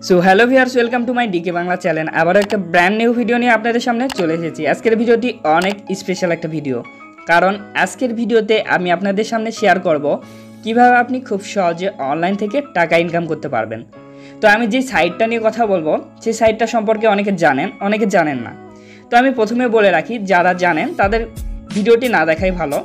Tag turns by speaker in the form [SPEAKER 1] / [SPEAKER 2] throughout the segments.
[SPEAKER 1] So hello viewers, welcome to my DK Bangla channel. আবার একটা brand new video নিয়ে আপনাদের সামনে চলে এসেছি। আজকের ভিডিওটি অনেক স্পেশাল একটা ভিডিও, কারণ আজকের ভিডিওতে আমি আপনাদের সামনে শেয়ার করব কিভাবে আপনি খুব সহজে অনলাইন থেকে টাকা ইনকাম করতে পারবেন। তো আমি যে সাইটটা নিয়ে কথা বলবো সেই সাইটটা সম্পর্কে অনেকে জানেন, অনেকে জানেন না। তো আমি প্রথমে বলে রাখি, যারা জানেন তাদের ভিডিওটি না দেখাই ভালো,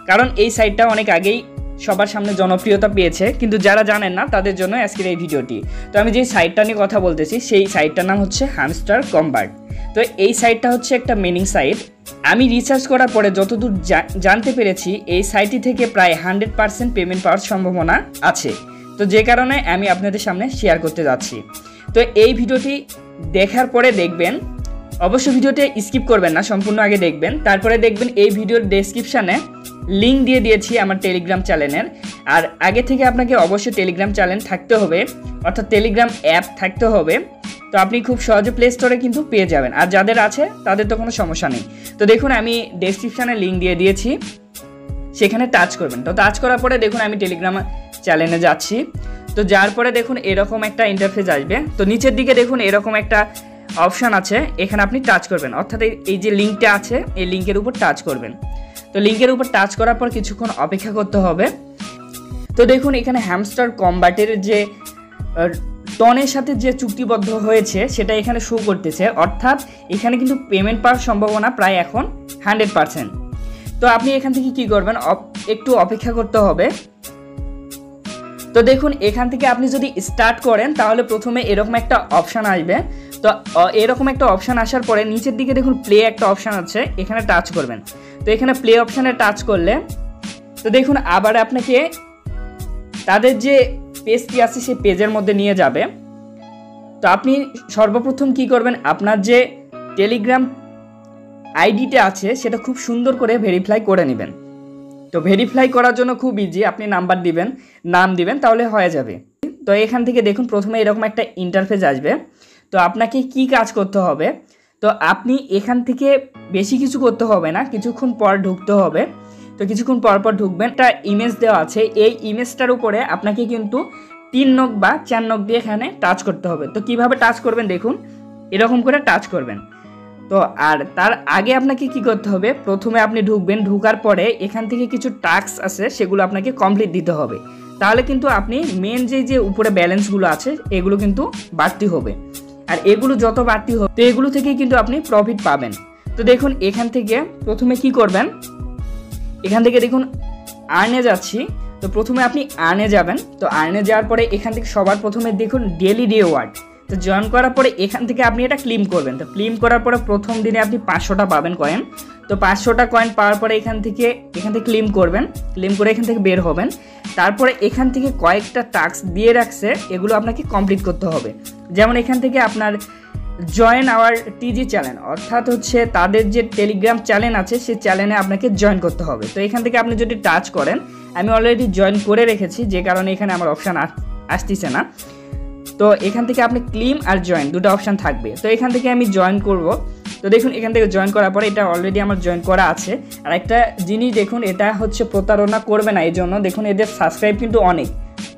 [SPEAKER 1] কারণ এই সাইটটা অনেক আগেই সবার সামনে জনপ্রিয়তা পেয়েছে, কিন্তু যারা জানেন না তাদের জন্য আজকের এই ভিডিওটি। তো আমি যে সাইটটা নিয়ে কথা বলতেছি সেই সাইটটার নাম হচ্ছে হ্যামস্টার কম্বাট। তো এই সাইটটা হচ্ছে একটা মিনিং সাইট। আমি রিসার্চ করার পরে যতদূর জানতে পেরেছি, এই সাইটটি থেকে প্রায় 100% পেমেন্ট পাওয়ার সম্ভাবনা আছে। তো যে কারণে আমি আপনাদের সামনে শেয়ার করতে যাচ্ছি। তো এই ভিডিওটি দেখার পরে দেখবেন, অবশ্যই ভিডিওটি স্কিপ করবেন না, সম্পূর্ণ আগে দেখবেন। তারপরে দেখবেন এই ভিডিওর ডেসক্রিপশানে লিঙ্ক দিয়ে দিয়েছি আমার টেলিগ্রাম চ্যানেলের। আর আগে থেকে আপনাকে অবশ্যই টেলিগ্রাম চ্যানেল থাকতে হবে, অর্থাৎ টেলিগ্রাম অ্যাপ থাকতে হবে। তো আপনি খুব সহজে প্লে স্টোরে কিন্তু পেয়ে যাবেন, আর যাদের আছে তাদের তো কোনো সমস্যা নেই। তো দেখুন, আমি ডেসক্রিপশানে লিঙ্ক দিয়ে দিয়েছি, সেখানে টাচ করবেন। তো টাচ করার পরে দেখুন আমি টেলিগ্রাম চ্যানেলে যাচ্ছি। তো যার পরে দেখুন এরকম একটা ইন্টারফেস আসবে। তো নিচের দিকে দেখুন এরকম একটা অপশান আছে, এখানে আপনি টাচ করবেন, অর্থাৎ এই যে লিঙ্কটা আছে এই লিঙ্কের উপর টাচ করবেন। তো লিঙ্কের উপর টাচ করার পর কিছুক্ষণ অপেক্ষা করতে হবে। তো দেখুন এখানে হ্যামস্টার কম্বাটের যে টনের সাথে যে চুক্তিবদ্ধ হয়েছে সেটা এখানে শো করতেছে, অর্থাৎ এখানে কিন্তু পেমেন্ট পাওয়ার সম্ভাবনা প্রায় এখন 100%। তো আপনি এখান থেকে কি করবেন, একটু অপেক্ষা করতে হবে। তো দেখুন এখান থেকে আপনি যদি স্টার্ট করেন তাহলে প্রথমে এরকম একটা অপশান আসবে। তো এরকম একটা অপশান আসার পরে নিচের দিকে দেখুন প্লে একটা অপশান আছে, এখানে টাচ করবেন। তো এখানে প্লে অপশানে টাচ করলে তো দেখুন আবার আপনাকে তাদের যে পেজটি আছে সেই পেজের মধ্যে নিয়ে যাবে। তো আপনি সর্বপ্রথম কি করবেন, আপনার যে টেলিগ্রাম আইডিটা আছে সেটা খুব সুন্দর করে ভেরিফাই করে নেবেন। তো ভেরিফাই করার জন্য খুব ইজি, আপনি নাম্বার দিবেন, নাম দিবেন, তাহলে হয়ে যাবে। তো এখান থেকে দেখুন প্রথমে এরকম একটা ইন্টারফেস আসবে। তো আপনাকে কি কাজ করতে হবে, তো আপনি এখান থেকে বেশি কিছু করতে হবে না, কিছুক্ষণ পর ঢুকতে হবে। তো কিছুক্ষণ পর পর ঢুকবেন, একটা ইমেজ দেওয়া আছে, এই ইমেজটার উপরে আপনাকে কিন্তু 3 নখ বা 4 নখ দিয়ে এখানে টাচ করতে হবে। তো কিভাবে টাচ করবেন দেখুন, এরকম করে টাচ করবেন। তো আর তার আগে আপনাকে কি করতে হবে, প্রথমে আপনি ঢুকবেন, ঢুকার পরে এখান থেকে কিছু টাস্ক আছে সেগুলো আপনাকে কমপ্লিট দিতে হবে। তাহলে কিন্তু আপনি মেন যে উপরে ব্যালেন্সগুলো আছে এগুলো কিন্তু বাড়তি হবে, আর এগুলো যত বাড়তি হবে তো এগুলো থেকেই কিন্তু আপনি প্রফিট পাবেন। তো দেখুন এখান থেকে প্রথমে কি করবেন, এখান থেকে দেখুন আর্নে যাচ্ছি। তো প্রথমে আপনি আর্নে যাবেন। তো আর্নে যাওয়ার পরে এখান থেকে সবার প্রথমে দেখুন ডেলি রিওয়ার্ড। তো জয়েন করার পরে এখান থেকে আপনি এটা ক্লেম করবেন। তো ক্লেম করার পরে প্রথম দিনে আপনি 500টা পাবেন কয়েন। তো 500টা কয়েন পাওয়ার পরে এখান থেকে ক্লেম করবেন, ক্লেম করে এখান থেকে বের হবেন। তারপরে এখান থেকে কয়েকটা টাস্ক দিয়ে রাখছে, এগুলো আপনাকে কমপ্লিট করতে হবে। যেমন এখান থেকে আপনার জয়েন আওয়ার টিজি চ্যানেল, অর্থাৎ হচ্ছে তাদের যে টেলিগ্রাম চ্যানেল আছে সেই চ্যানেলে আপনাকে জয়েন করতে হবে। তো এখান থেকে আপনি যদি টাচ করেন, আমি অলরেডি জয়েন করে রেখেছি যে কারণে এখানে আমার অপশান আসতেছে না। তো এখান থেকে আপনি ক্লেম আর জয়েন দুটো অপশান থাকবে। তো এখান থেকে আমি জয়েন করব। তো দেখুন এখান থেকে জয়েন করার পরে এটা অলরেডি আমার জয়েন করা আছে। আর একটা জিনিস দেখুন, এটা হচ্ছে প্রতারণা করবে না, এই জন্য দেখুন এদের সাবস্ক্রাইব কিন্তু অনেক,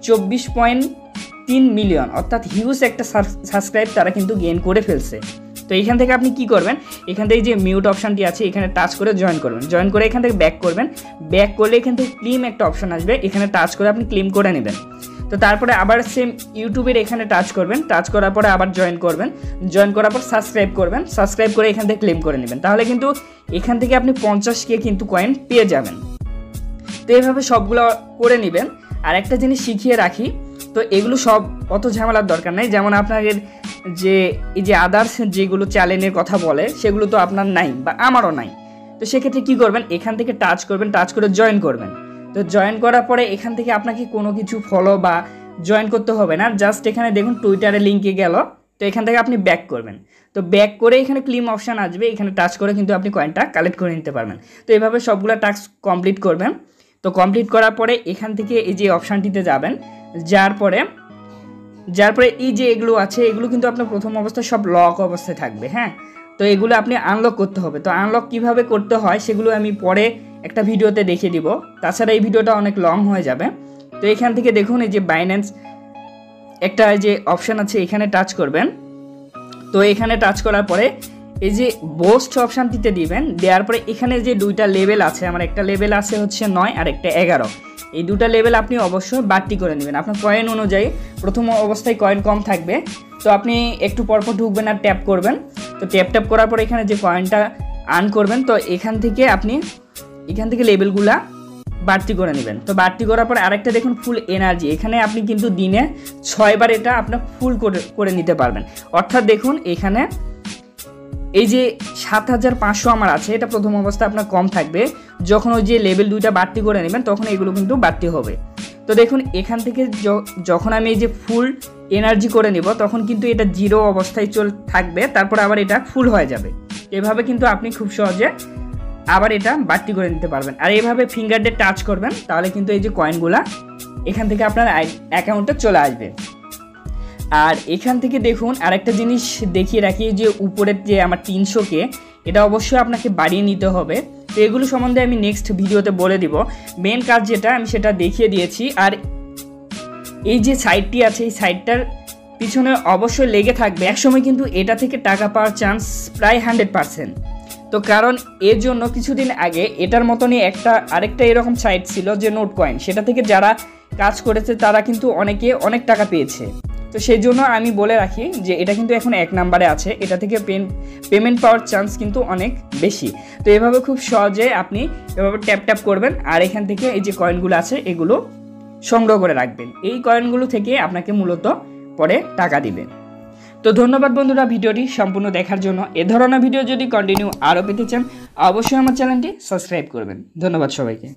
[SPEAKER 1] 24.3 মিলিয়ন, অর্থাৎ হিউজ একটা সাবস্ক্রাইব তারা কিন্তু গেইন করে ফেলছে। তো এখান থেকে আপনি কি করবেন, এখান থেকে যে মিউট অপশানটি আছে এখানে টাচ করে জয়েন করবেন। জয়েন করে এখান থেকে ব্যাক করবেন। ব্যাক করলে এখান থেকে ক্লেম একটা অপশান আসবে, এখানে টাচ করে আপনি ক্লেম করে নেবেন। তো তারপরে আবার সেম ইউটিউবের এখানে টাচ করবেন, টাচ করার পরে আবার জয়েন করবেন, জয়েন করার পর সাবস্ক্রাইব করবেন, সাবস্ক্রাইব করে এখান থেকে ক্লেম করে নেবেন। তাহলে কিন্তু এখান থেকে আপনি 50K কিন্তু কয়েন পেয়ে যাবেন। তো এইভাবে সবগুলো করে নেবেন। আর একটা জিনিস শিখিয়ে রাখি, তো এগুলো সব অত ঝামেলার দরকার নেই। যেমন আপনাদের এই যে আদার্স যেগুলো চ্যানেলের কথা বলে সেগুলো তো আপনার নাই বা আমারও নাই। তো সেক্ষেত্রে কী করবেন, এখান থেকে টাচ করবেন, টাচ করে জয়েন করবেন। তো জয়েন করার পরে এখান থেকে আপনাকে কোনো কিছু ফলো বা জয়েন করতে হবে না, জাস্ট এখানে দেখুন টুইটারে লিঙ্কে গেল। তো এখান থেকে আপনি ব্যাক করবেন। তো ব্যাক করে এখানে ক্লেম অপশান আসবে, এখানে টাচ করে কিন্তু আপনি কয়েনটা কালেক্ট করে নিতে পারবেন। তো এইভাবে সবগুলো টাস্ক কমপ্লিট করবেন। তো কমপ্লিট করার পরে এখান থেকে এই যে অপশানটিতে যাবেন, যার পরে এই যে এগুলো আছে এগুলো কিন্তু আপনার প্রথম অবস্থায় সব লক অবস্থায় থাকবে। হ্যাঁ, তো এগুলো আপনি আনলক করতে হবে। তো আনলক কিভাবে করতে হয় সেগুলো আমি পরে একটা ভিডিওতে দেখিয়ে দিব, তাছাড়া এই ভিডিওটা অনেক লং হয়ে যাবে। তো এখান থেকে দেখুন এই যে বাইন্যান্স একটা যে অপশান আছে এখানে টাচ করবেন। তো এখানে টাচ করার পরে এই যে বোস্ট অপশানটিতে দিবেন, দেওয়ার পরে এখানে যে দুইটা লেভেল আছে, আমার একটা লেভেল আছে হচ্ছে 9 আর একটা 11, এই দুটা লেভেল আপনি অবশ্যই বাড়তি করে নেবেন। আপনার কয়েন অনুযায়ী প্রথম অবস্থায় কয়েন কম থাকবে, তো আপনি একটু পরপর ঢুকবেন আর ট্যাপ করবেন। তো ট্যাপ করার পরে এখানে যে কয়েনটা আর্ন করবেন, তো এখান থেকে লেভেলগুলা বাড়তি করে নেবেন। তো বাড়তি করার পর আরেকটা দেখুন ফুল এনার্জি, এখানে আপনি কিন্তু দিনে 6 বার এটা আপনার ফুল করে নিতে পারবেন। অর্থাৎ দেখুন এখানে এই যে 7500 আমার আছে, এটা প্রথম অবস্থায় আপনার কম থাকবে, যখন ওই যে লেভেল 2টা বাড়তি করে নেবেন তখন এগুলো কিন্তু বাড়তি হবে। তো দেখুন এখান থেকে যখন আমি এই যে ফুল এনার্জি করে নিব তখন কিন্তু এটা 0 অবস্থায় থাকবে, তারপর আবার এটা ফুল হয়ে যাবে। এভাবে কিন্তু আপনি খুব সহজে আবার এটা বাড়তি করে নিতে পারবেন। আর এইভাবে ফিঙ্গার দিয়ে টাচ করবেন, তাহলে কিন্তু এই যে কয়েনগুলা এখান থেকে আপনার অ্যাকাউন্টে চলে আসবে। আর এখান থেকে দেখুন আরেকটা জিনিস দেখিয়ে রাখি, যে উপরের যে আমার 300K, এটা অবশ্যই আপনাকে বাড়িয়ে নিতে হবে। তো এগুলো সম্বন্ধে আমি নেক্সট ভিডিওতে বলে দিব। মেন কাজ যেটা আমি সেটা দেখিয়ে দিয়েছি। আর এই যে সাইটটি আছে, এই সাইটটার পিছনে অবশ্যই লেগে থাকবে, একসময় কিন্তু এটা থেকে টাকা পাওয়ার চান্স প্রায় 100%। তো কারণ এর জন্য কিছুদিন আগে এটার মতনই আরেকটা এরকম সাইট ছিল যে নোট কয়েন, সেটা থেকে যারা কাজ করেছে তারা কিন্তু অনেক টাকা পেয়েছে। তো সেই জন্য আমি বলে রাখি যে এটা কিন্তু এখন 1 নম্বরে আছে, এটা থেকে পেমেন্ট পাওয়ার চান্স কিন্তু অনেক বেশি। তো এভাবে খুব সহজে আপনি এভাবে ট্যাপ করবেন, আর এখান থেকে এই যে কয়েনগুলো আছে এগুলো সংগ্রহ করে রাখবেন। এই কয়েনগুলো থেকে আপনাকে মূলত পরে টাকা দিবে। তো ধন্যবাদ বন্ধুরা ভিডিওটি সম্পূর্ণ দেখার জন্য। এ ধরনের ভিডিও যদি কন্টিনিউ আরও পেতে চান অবশ্যই আমার চ্যানেলটি সাবস্ক্রাইব করবেন। ধন্যবাদ সবাইকে।